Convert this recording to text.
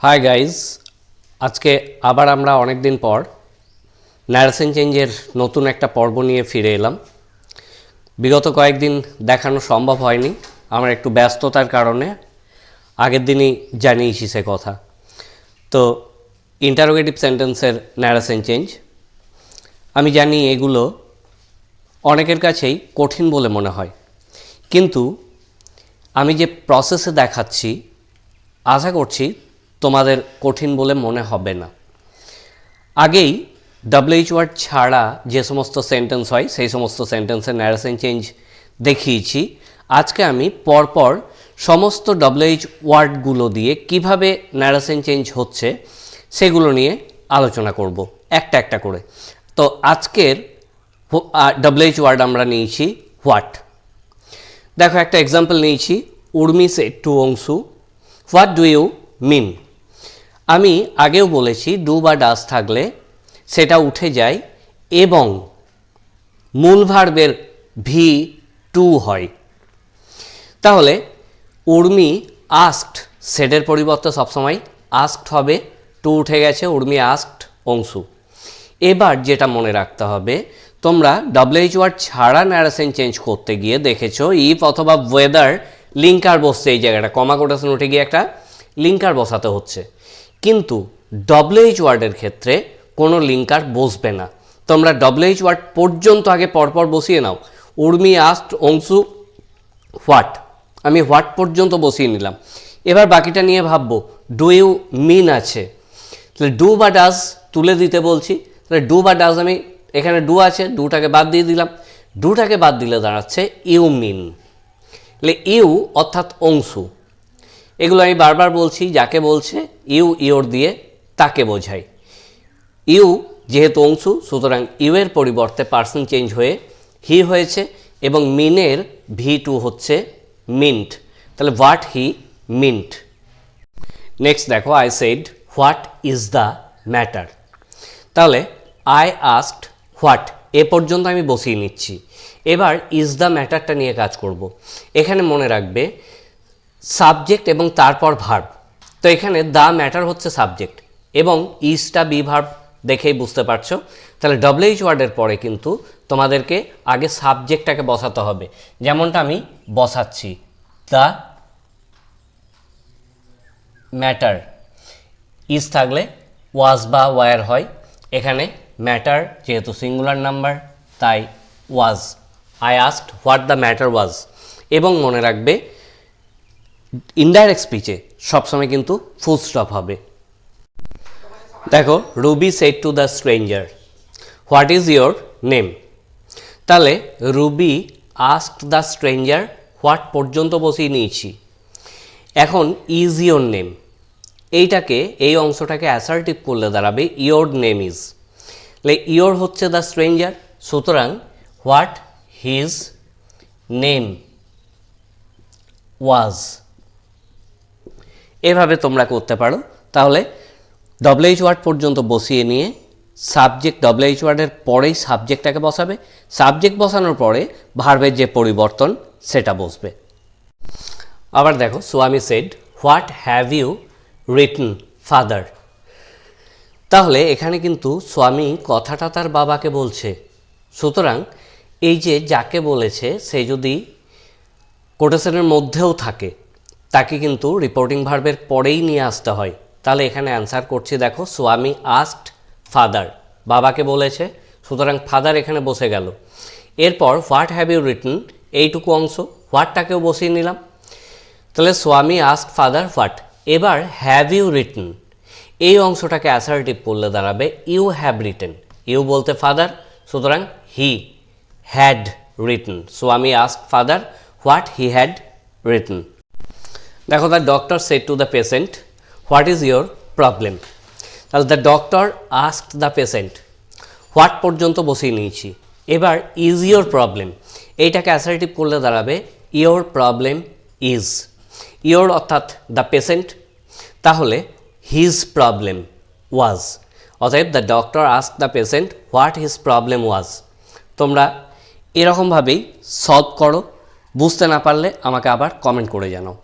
Hi guys, আজকে আবার আমরা অনেক দিন পর ন্যারেশন চেঞ্জের নতুন একটা পর্ব নিয়ে ফিরে এলাম। বিগত কয়েকদিন দেখানো সম্ভব হয়নি, আমার একটু ব্যস্ততার কারণে। আগের দিনই জানিয়েছি সে কথা। তো ইন্টারোগেটিভ সেন্টেন্সের ন্যারেশন চেঞ্জ, আমি জানি এগুলো অনেকের কাছেই কঠিন বলে মনে হয়, কিন্তু আমি যে প্রসেসে দেখাচ্ছি আশা করছি তোমাদের কঠিন বলে মনে হবে না। আগেই WH ওয়ার্ড ছাড়া যে সমস্ত সেন্টেন্স হয় সেই সমস্ত সেন্টেন্সের ন্যারেশন চেঞ্জ দেখিয়েছি। আজকে আমি পরপর সমস্ত WH ওয়ার্ডগুলো দিয়ে কিভাবে ন্যারেশন চেঞ্জ হচ্ছে সেগুলো নিয়ে আলোচনা করব একটা একটা করে। তো আজকের WH ওয়ার্ড আমরা নিয়েছি হোয়াট। দেখো একটা এক্সাম্পল নিয়েছি, Urmi said to Anshu, what do you mean. আমি আগেও বলেছি ডু বা ডাজ থাকলে সেটা উঠে যায় এবং মূল ভার্বের V2 হয়। তাহলে উর্মি আস্কড, সেডের পরিবর্তে সবসময় আস্কড হবে, টু উঠে গেছে, উর্মি আস্কড অংশু। এবার যেটা মনে রাখতে হবে, তোমরা WH ওয়ার্ড ছাড়া ন্যারেশন চেঞ্জ করতে গিয়ে দেখেছো ইফ অথবা ওয়েদার লিঙ্কার বসছে, এই জায়গাটা কমা কোটেশন উঠে গিয়ে একটা লিঙ্কার বসাতে হচ্ছে, কিন্তু WH ওয়ার্ডের ক্ষেত্রে কোনো লিঙ্কার বসবে না। তোমরা WH ওয়ার্ড পর্যন্ত আগে পরপর বসিয়ে নাও। উর্মি আস্কড অংশু হোয়াট, আমি হোয়াট পর্যন্ত বসিয়ে নিলাম। এবার বাকিটা নিয়ে ভাববো, ডু ইউ মিন আছে, তাহলে ডু বা ডাজ তুলে দিতে বলছি, তাহলে ডু বা ডাজ আমি এখানে ডু আছে, ডুটাকে বাদ দিয়ে দিলাম। ডুটাকে বাদ দিলে দাঁড়াচ্ছে ইউ মিন। তাহলে ইউ অর্থাৎ অংশু, এগুলো আমি বারবার বলছি, যাকে বলছে ইউ ইওর দিয়ে তাকে বোঝায়। ইউ যেহেতু অংশু, সুতরাং ইউ এর পরিবর্তে পার্সন চেঞ্জ হয়ে হি হয়েছে এবং মিনের V2 হচ্ছে মিন্ট, তাহলে হোয়াট হি মিন্ট। নেক্সট দেখো, I said what is the matter. তাহলে আই আস্কড হোয়াট এ পর্যন্ত আমি বসিয়ে নিচ্ছি। এবার ইজ দ্য ম্যাটারটা নিয়ে কাজ করব। এখানে মনে রাখবে সাবজেক্ট এবং তারপর ভার্ব। তো এখানে দ্য ম্যাটার হচ্ছে সাবজেক্ট এবং ইজটা বি ভার্ব, দেখেই বুঝতে পারছো। তাহলে WH ওয়ার্ডের পরে কিন্তু তোমাদেরকে আগে সাবজেক্টটাকে বসাতে হবে, যেমনটা আমি বসাচ্ছি, দ্য ম্যাটার। ইজ থাকলে ওয়াজ বা ওয়ার হয়, এখানে ম্যাটার যেহেতু সিঙ্গুলার নাম্বার তাই was. I asked what the matter was. এবং মনে রাখবে ইনডাইরেক্ট স্পিচে সবসময় কিন্তু ফুল স্টপ হবে। দেখো, Ruby said to the stranger what is your name. তাহলে Ruby asked the stranger what পর্যন্ত বসিয়ে নিয়েছি। এখন ইজ ইয়োর নেম, এইটাকে এই অংশটাকে অ্যাসার্টিভ করলে দাঁড়াবে ইয়োর নেম ইজ। তাহলে ইয়োর হচ্ছে দ্য স্ট্রেঞ্জার, সুতরাং হোয়াট হিজ নেম ওয়াজ। এভাবে তোমরা করতে পারো। তাহলে WH ওয়ার্ড পর্যন্ত বসিয়ে নিয়ে সাবজেক্ট WH ওয়ার্ডের পরেই সাবজেক্টটাকে বসাবে, সাবজেক্ট বসানোর পরে ভার্বের যে পরিবর্তন সেটা বসবে। আবার দেখো, Swami said what have you written father. তাহলে এখানে কিন্তু স্বামী কথাটা তার বাবাকে বলছে, সুতরাং এই যে যাকে বলেছে সে যদি কোটেশনের মধ্যেও থাকে তাকে কিন্তু রিপোর্টিং ভার্বের পরেই নিয়ে আসতে হয়। তাহলে এখানে অ্যান্সার করছি, দেখো স্বামী আস্কড ফাদার, বাবাকে বলেছে, সুতরাং ফাদার এখানে বসে গেল। এরপর হোয়াট হ্যাভ ইউ রিটন, এইটুকু অংশ হোয়াটটাকেও বসিয়ে নিলাম। তাহলে স্বামী আস্কড ফাদার হোয়াট। এবার হ্যাভ ইউ রিটন, এই অংশটাকে অ্যাসার্টিভ করলে দাঁড়াবে ইউ হ্যাভ রিটেন। ইউ বলতে ফাদার, সুতরাং he had written. Swami asked father what he had written. দেখো, the doctor said to the patient what is your problem. তাহলে the doctor asked the patient what পর্যন্ত বসিয়ে নিয়েছি। এবার ইজ ইয়োর প্রবলেম, এইটাকে assertive করলে দাঁড়াবে ইয়োর প্রবলেম ইজ। ইয়োর অর্থাৎ দ্য পেশেন্ট, তাহলে হিজ প্রবলেম ওয়াজ। অতএব the doctor asked the patient what his problem was. তোমরা এরকমভাবেই সলভ করো, বুঝতে না পারলে আমাকে আবার কমেন্ট করে জানাও।